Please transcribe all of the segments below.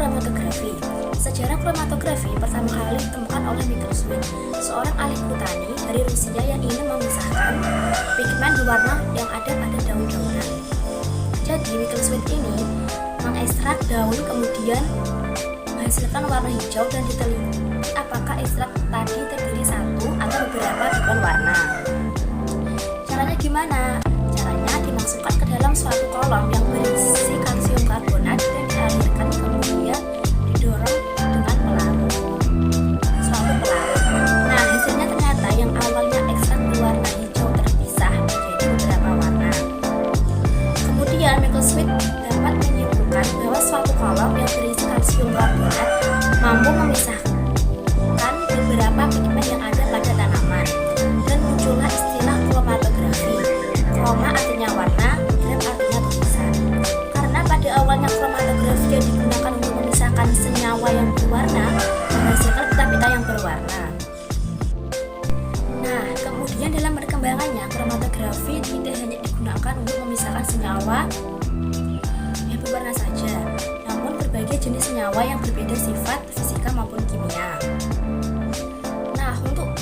kromatografi. Sejarah kromatografi pertama kali ditemukan oleh Michael Sweet, seorang ahli botani dari Rusia yang ingin memisahkan pigmen berwarna yang ada pada daun-daunan. Jadi Michael Sweet ini mengekstrak daun kemudian menghasilkan warna hijau dan diteliti apakah ekstrak tadi terdiri satu atau beberapa pigmen warna. Caranya gimana? Caranya dimasukkan ke dalam suatu kolom yang berisi kalsium karbonat dan dialirkan kemudian didorong dengan pelarut. Suatu pelarut. Nah, hasilnya ternyata yang awalnya ekstrak berwarna hijau terpisah menjadi beberapa warna. Kemudian Michael Sweet dapat menyimpulkan bahwa suatu kolom yang berisi kalsium karbonat mampu memisahkan beberapa pigmen yang ada pada tanaman, dan muncullah istilah kromatografi. Kroma artinya warna, gram artinya tulisan. Karena pada awalnya kromatografi yang digunakan untuk memisahkan senyawa yang berwarna menghasilkan pita-pita yang berwarna. Nah, kemudian dalam perkembangannya kromatografi tidak hanya digunakan untuk memisahkan senyawa yang berwarna saja, namun berbagai jenis senyawa yang berbeda sifat fisika maupun kimia.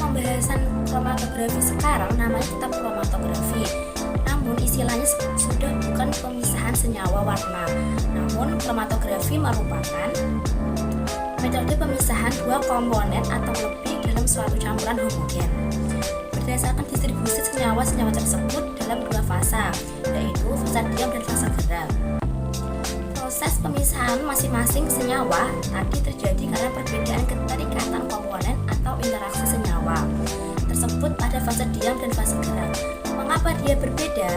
Pembahasan kromatografi sekarang namanya tetap kromatografi, namun istilahnya sudah bukan pemisahan senyawa warna, namun kromatografi merupakan metode pemisahan dua komponen atau lebih dalam suatu campuran homogen berdasarkan distribusi senyawa-senyawa tersebut dalam dua fasa, yaitu fasa diam dan fasa gerak. Proses pemisahan masing-masing senyawa tadi terjadi karena perbedaan keterikatan komponen atau interaksi senyawa tersebut pada fase diam dan fase gerak. Mengapa dia berbeda?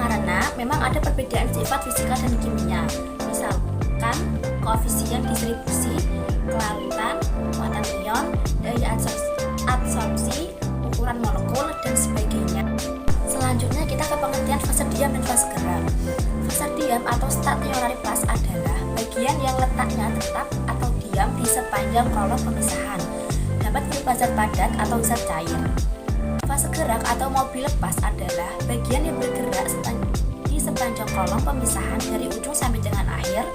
Karena memang ada perbedaan sifat fisika dan kimia, misalkan koefisien distribusi, kelarutan, muatan ion, daya adsorpsi, ukuran molekul, dan sebagainya. Selanjutnya kita ke pengertian fase diam dan fase gerak. Fase diam atau stationary phase adalah bagian yang letaknya tetap atau diam di sepanjang kolom pemisahan, dapat berupa zat padat atau zat cair. Fase gerak atau mobil lepas adalah bagian yang bergerak di sepanjang kolom pemisahan dari ujung sampai dengan akhir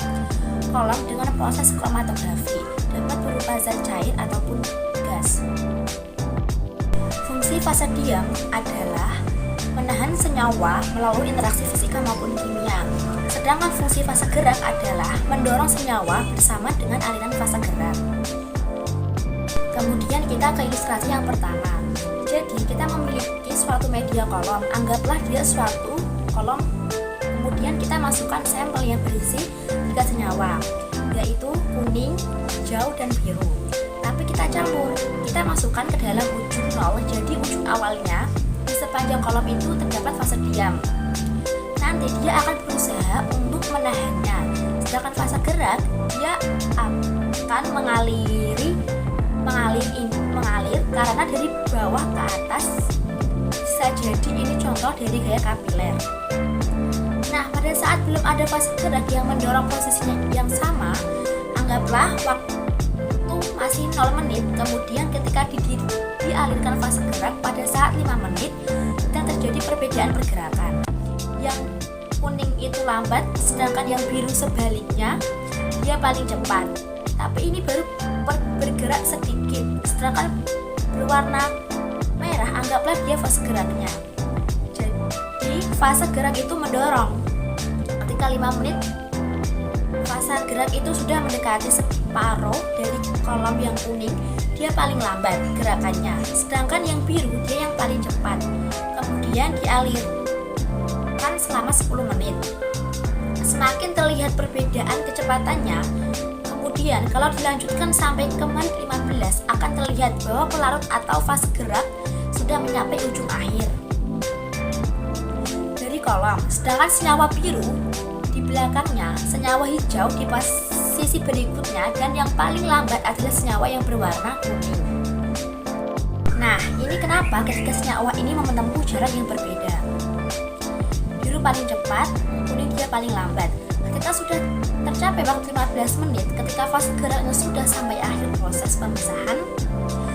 kolom dengan proses kromatografi, dapat berupa zat cair ataupun gas. Fungsi fase diam adalah menahan senyawa melalui interaksi fisika maupun kimia, sedangkan fungsi fase gerak adalah mendorong senyawa bersama dengan aliran fase gerak. Kemudian kita ke ilustrasi yang pertama. Jadi kita memiliki suatu media kolom, anggaplah dia suatu kolom, kemudian kita masukkan sampel yang berisi 3 senyawa, yaitu kuning, hijau, dan biru. Tapi kita campur, kita masukkan ke dalam ujung nol, jadi ujung awalnya di sepanjang kolom itu terdapat fase diam. Nanti dia akan berusaha untuk menahannya, sedangkan fase gerak dia akan mengalir karena dari bawah ke atas. Bisa jadi ini contoh dari gaya kapiler. Nah, pada saat belum ada fase gerak yang mendorong posisinya yang sama, anggaplah waktu masih 0 menit, kemudian ketika dialirkan fase gerak pada saat 5 menit dan terjadi perbedaan pergerakan. Yang kuning itu lambat, sedangkan yang biru sebaliknya dia paling cepat. Tapi ini baru bergerak sedikit, sedangkan berwarna merah anggaplah dia fase geraknya. Jadi fase gerak itu mendorong. Ketika 5 menit fase gerak itu sudah mendekati separuh dari kolom yang kuning, dia paling lambat gerakannya, sedangkan yang biru dia yang paling cepat. Kemudian dialirkan selama 10 menit. Semakin terlihat perbedaan kecepatannya, kemudian kalau dilanjutkan sampai ke menit 15 akan terlihat bahwa pelarut atau fase gerak sudah mencapai ujung akhir dari kolom, sedangkan senyawa biru di belakangnya, senyawa hijau di posisi berikutnya, dan yang paling lambat adalah senyawa yang berwarna kuning. Nah, ini kenapa ketika senyawa ini menempuh jarak yang berbeda. Biru paling cepat, kuning dia paling lambat. Ketika sudah tercapai waktu 15 menit, ketika fase geraknya sudah sampai akhir proses pemisahan,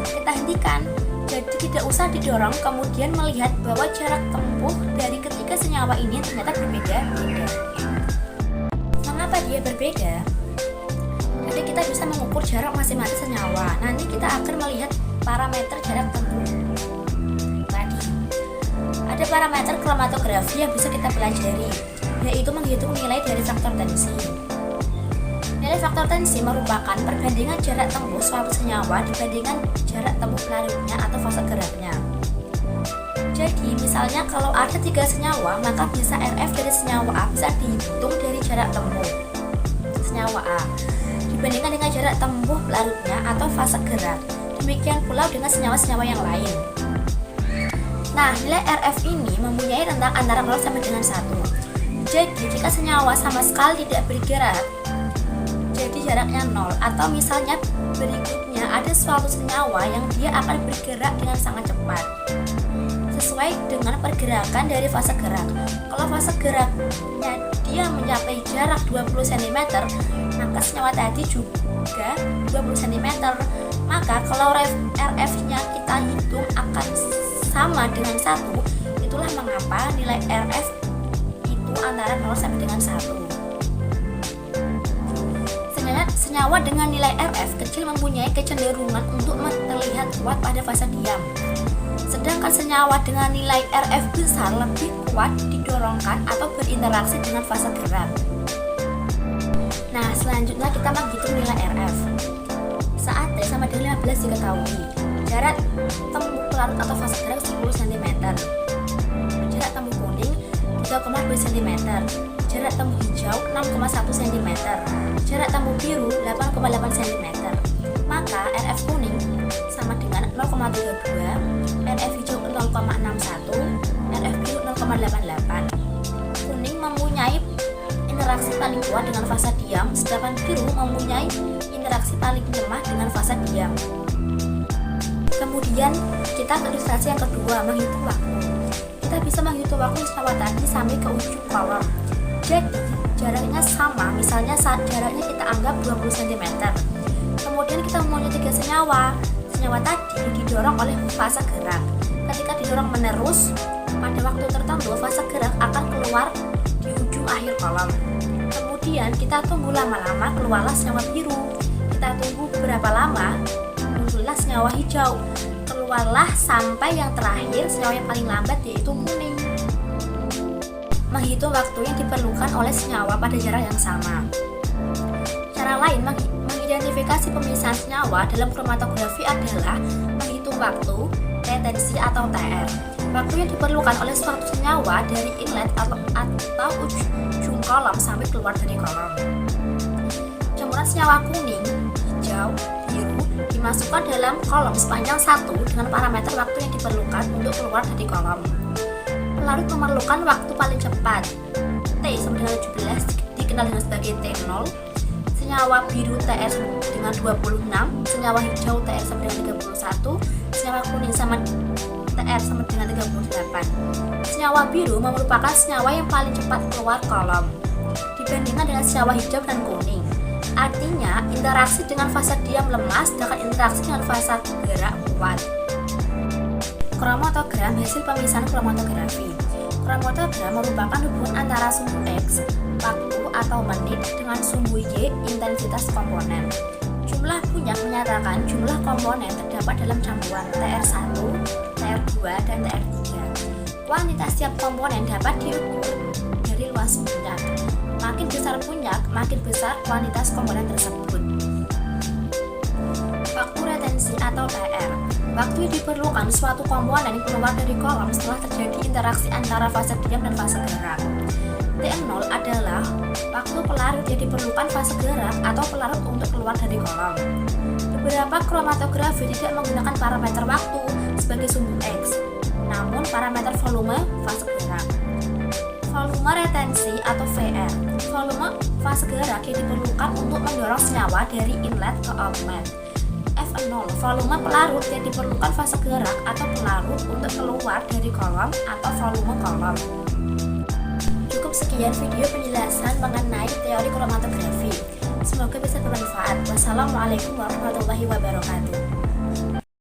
kita hentikan. Jadi tidak usah didorong, kemudian melihat bahwa jarak tempuh dari ketiga senyawa ini ternyata berbeda-beda. Mengapa dia berbeda? Jadi bisa mengukur jarak masing-masing senyawa. Nanti kita akan melihat parameter jarak tempuh tadi. Ada parameter kromatografi yang bisa kita pelajari, yaitu menghitung nilai dari faktor tensi. Nilai faktor tensi merupakan perbandingan jarak tempuh suatu senyawa dibandingkan jarak tempuh pelarutnya atau fase geraknya. Jadi, misalnya kalau ada 3 senyawa, maka bisa RF dari senyawa A bisa dihitung dari jarak tempuh senyawa A dibandingkan dengan jarak tempuh pelarutnya atau fase gerak. Demikian pula dengan senyawa-senyawa yang lain. Nah, nilai RF ini mempunyai rentang antara 0 sampai dengan 1. Jadi, jika senyawa sama sekali tidak bergerak, jadi jaraknya 0. Atau misalnya berikutnya ada suatu senyawa yang dia akan bergerak dengan sangat cepat, sesuai dengan pergerakan dari fase gerak. Kalau fase geraknya dia mencapai jarak 20 cm, maka senyawa tadi juga 20 cm. Maka kalau RF-nya kita hitung akan sama dengan 1. Itulah mengapa nilai RF itu antara 0 sampai dengan 1. Senyawa dengan nilai RF kecil mempunyai kecenderungan untuk terlihat kuat pada fase diam. Sedangkan senyawa dengan nilai RF besar lebih kuat didorongkan atau berinteraksi dengan fase gerak. Nah, selanjutnya kita menghitung nilai RF. Saat T sama dengan 15 diketahui, jarak tempuh pelarut atau fase gerak 10 cm, jarak tempuh kuning 3,2 cm, jarak tempuh hijau 6,1 cm, jarak tempuh biru 8,8 cm. Maka RF kuning sama dengan 0,32, RF hijau 0,61, RF biru 0,88. Kuning mempunyai interaksi paling kuat dengan fase diam, sedangkan biru mempunyai interaksi paling lemah dengan fase diam. Kemudian kita ke ilustrasi yang kedua, menghitung waktu. Kita bisa menghitung waktu senyawa tadi sampai ke ujung kolom. Jadi jaraknya sama, misalnya saat jaraknya kita anggap 20 cm. Kemudian kita mempunyai 3 senyawa. Senyawa tadi didorong oleh fase gerak. Ketika didorong menerus, pada waktu tertentu fase gerak akan keluar di ujung akhir kolom. Kemudian kita tunggu lama-lama, keluarlah senyawa biru. Kita tunggu beberapa lama, muncullah senyawa hijau. Keluarlah sampai yang terakhir, senyawa yang paling lambat yaitu kuning. Menghitung waktu yang diperlukan oleh senyawa pada jarak yang sama. Cara lain mengidentifikasi pemisahan senyawa dalam kromatografi adalah menghitung waktu, retensi atau TR. Waktu yang diperlukan oleh suatu senyawa dari inlet atau ujung kolom sampai keluar dari kolom. Campuran senyawa kuning, hijau, biru dimasukkan dalam kolom sepanjang 1 dengan parameter waktu yang diperlukan untuk keluar dari kolom. Pelarut memerlukan waktu paling cepat. T sama dengan 17 dikenal dengan sebagai T0. Senyawa biru TR dengan 26, senyawa hijau TR sama dengan 31, senyawa kuning sama TR sama dengan 38. Senyawa biru merupakan senyawa yang paling cepat keluar kolom dibandingkan dengan senyawa hijau dan kuning. Artinya interaksi dengan fase diam lemah, sedangkan interaksi dengan fase gerak kuat. Kromatogram hasil pemisahan kromatografi. Kromatogram merupakan hubungan antara sumbu X, waktu atau menit, dengan sumbu Y, intensitas komponen. Jumlah punyak menyatakan jumlah komponen terdapat dalam campuran TR1, TR2, dan TR3. Kuantitas setiap komponen dapat diukur dari luas punyak. Makin besar punyak, makin besar kuantitas komponen tersebut. Waktu retensi atau TR. Waktu yang diperlukan suatu komponen keluar dari kolom setelah terjadi interaksi antara fase diam dan fase gerak. T0 adalah waktu pelarut yang diperlukan fase gerak atau pelarut untuk keluar dari kolom. Beberapa kromatografi tidak menggunakan parameter waktu sebagai sumbu X, namun parameter volume fase gerak. Volume retensi atau VR. Volume fase gerak yang diperlukan untuk mendorong senyawa dari inlet ke outlet. F0, volume pelarut yang diperlukan fase gerak atau pelarut untuk keluar dari kolom atau volume kolom. Cukup sekian video penjelasan mengenai teori kromatografi. Semoga bisa bermanfaat. Wassalamualaikum warahmatullahi wabarakatuh.